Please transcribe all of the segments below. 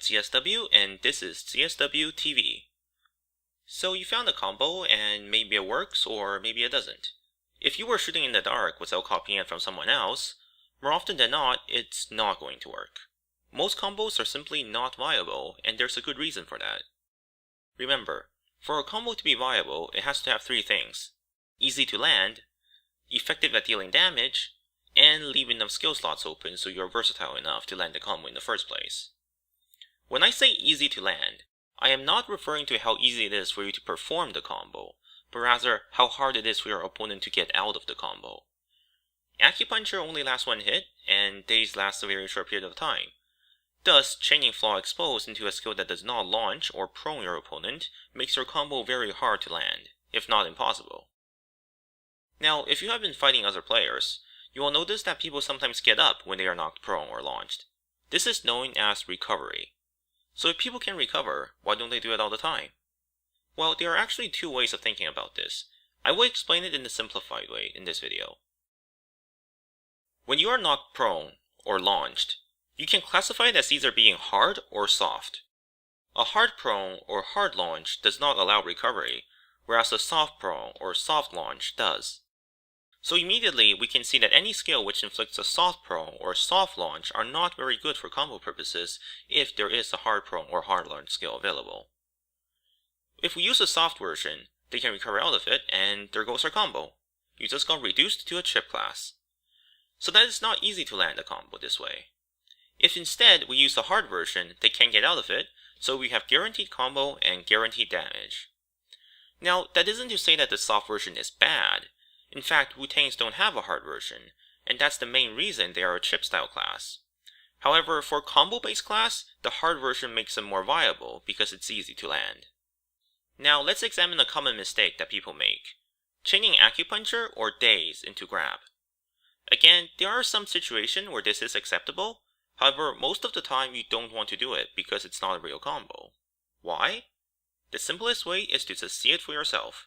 CSW, and this is CSW TV. So you found a combo, and maybe it works, or maybe it doesn't. If you were shooting in the dark without copying it from someone else, more often than not, it's not going to work. Most combos are simply not viable, and there's a good reason for that. Remember, for a combo to be viable, it has to have three things: easy to land, effective at dealing damage, and leave enough skill slots open so you're versatile enough to land the combo in the first place. When I say easy to land, I am not referring to how easy it is for you to perform the combo, but rather how hard it is for your opponent to get out of the combo. Acupuncture only lasts one hit, and days last a very short period of time. Thus, chaining Flaw Exposed into a skill that does not launch or prone your opponent makes your combo very hard to land, if not impossible. Now, if you have been fighting other players, you will notice that people sometimes get up when they are knocked prone or launched. This is known as recovery. So if people can recover, why don't they do it all the time? Well, there are actually two ways of thinking about this. I will explain it in the simplified way in this video. When you are knocked prone or launched, you can classify it as either being hard or soft. A hard prone or hard launch does not allow recovery, whereas a soft prone or soft launch does. So immediately we can see that any skill which inflicts a soft prone or soft launch are not very good for combo purposes if there is a hard prone or hard launch skill available. If we use a soft version, they can recover out of it, and there goes our combo. You just got reduced to a chip class. So that is not easy to land a combo this way. If instead we use the hard version, they can get out of it, so we have guaranteed combo and guaranteed damage. Now, that isn't to say that the soft version is bad. In fact, Wu-Tangs don't have a hard version, and that's the main reason they are a chip style class. However, for combo-based class, the hard version makes them more viable because it's easy to land. Now, let's examine a common mistake that people make: chaining Acupuncture or Daze into grab. Again, there are some situations where this is acceptable. However, most of the time you don't want to do it because it's not a real combo. Why? The simplest way is to just see it for yourself.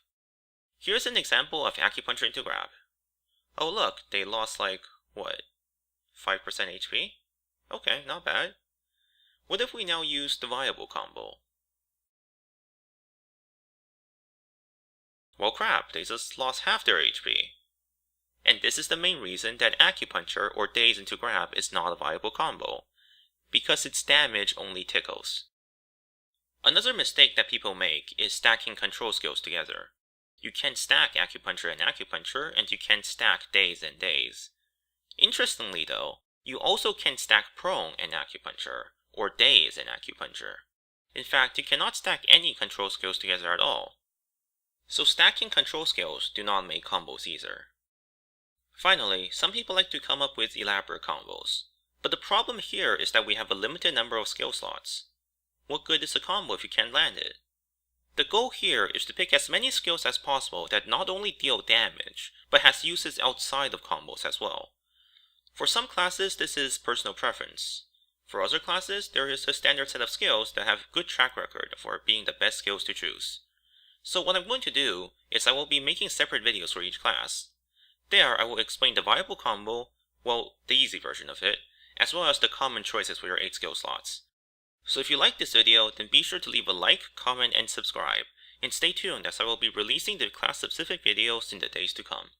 Here's an example of Acupuncture into grab. Oh look, they lost like, what, 5% HP? Okay, not bad. What if we now use the viable combo? Well crap, they just lost half their HP. And this is the main reason that Acupuncture or Daze into grab is not a viable combo, because its damage only tickles. Another mistake that people make is stacking control skills together. You can stack Acupuncture and Acupuncture, and you can stack Daze and Daze. Interestingly though, you also can stack Prone and Acupuncture, or Daze and Acupuncture. In fact, you cannot stack any control skills together at all. So stacking control skills do not make combos either. Finally, some people like to come up with elaborate combos. But the problem here is that we have a limited number of skill slots. What good is a combo if you can't land it? The goal here is to pick as many skills as possible that not only deal damage, but has uses outside of combos as well. For some classes, this is personal preference. For other classes, there is a standard set of skills that have good track record for being the best skills to choose. So what I'm going to do is I will be making separate videos for each class. There, I will explain the viable combo, well, the easy version of it, as well as the common choices for your 8 skill slots. So if you like this video, then be sure to leave a like, comment, and subscribe, and stay tuned as I will be releasing the class-specific videos in the days to come.